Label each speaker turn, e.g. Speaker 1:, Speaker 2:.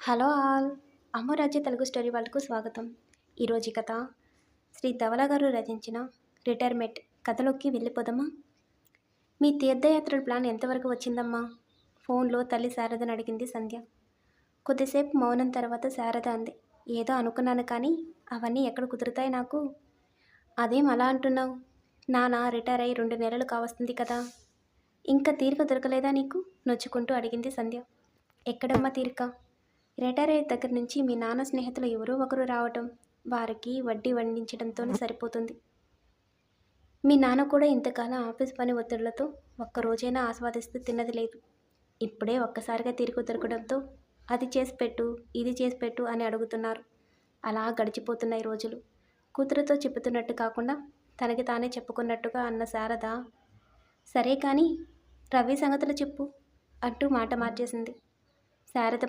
Speaker 1: Hello all. అమ్మరాజ్య Telugu story వాళ్ళకు స్వాగతం. ఈరోజు కథ శ్రీ ధవళ గారు రచించిన రిటైర్మెంట్ కథలోకి వెళ్ళిపోదామా? మీ తీర్థయాత్రల ప్లాన్ ఎంతవరకు వచ్చిందమ్మా? ఫోన్లో తల్లి శారదను అడిగింది సంధ్య. కొద్దిసేపు మౌనం తర్వాత శారద అంది, ఏదో అనుకున్నాను కానీ అవన్నీ ఎక్కడ కుదురుతాయి నాకు. అదేం అలా అంటున్నావు? నాన్న రిటైర్ అయ్యి 2 నెలలు కావస్తుంది కదా, ఇంకా తీరిక దొరకలేదా నీకు? నొచ్చుకుంటూ అడిగింది సంధ్య. ఎక్కడమ్మా తీరిక? రిటైర్ అయ్యే దగ్గర నుంచి మీ నాన్న స్నేహితులు ఎవరో ఒకరు రావటం, వారికి వడ్డీ వండించడంతోనే సరిపోతుంది. మీ నాన్న కూడా ఇంతకాలం ఆఫీస్ పని ఒత్తిళ్లతో ఒక్కరోజైనా ఆస్వాదిస్తూ తిన్నది లేదు. ఇప్పుడే ఒక్కసారిగా తీరిక దొరకడంతో అది చేసి పెట్టు, ఇది చేసి పెట్టు అని అడుగుతున్నారు. అలా గడిచిపోతున్నాయి రోజులు. కూతురుతో చెప్పుతున్నట్టు కాకుండా తనకి తానే చెప్పుకున్నట్టుగా అన్న శారద, సరే కానీ రవి సంగతులు చెప్పు అంటూ మాట మార్చేసింది. శారద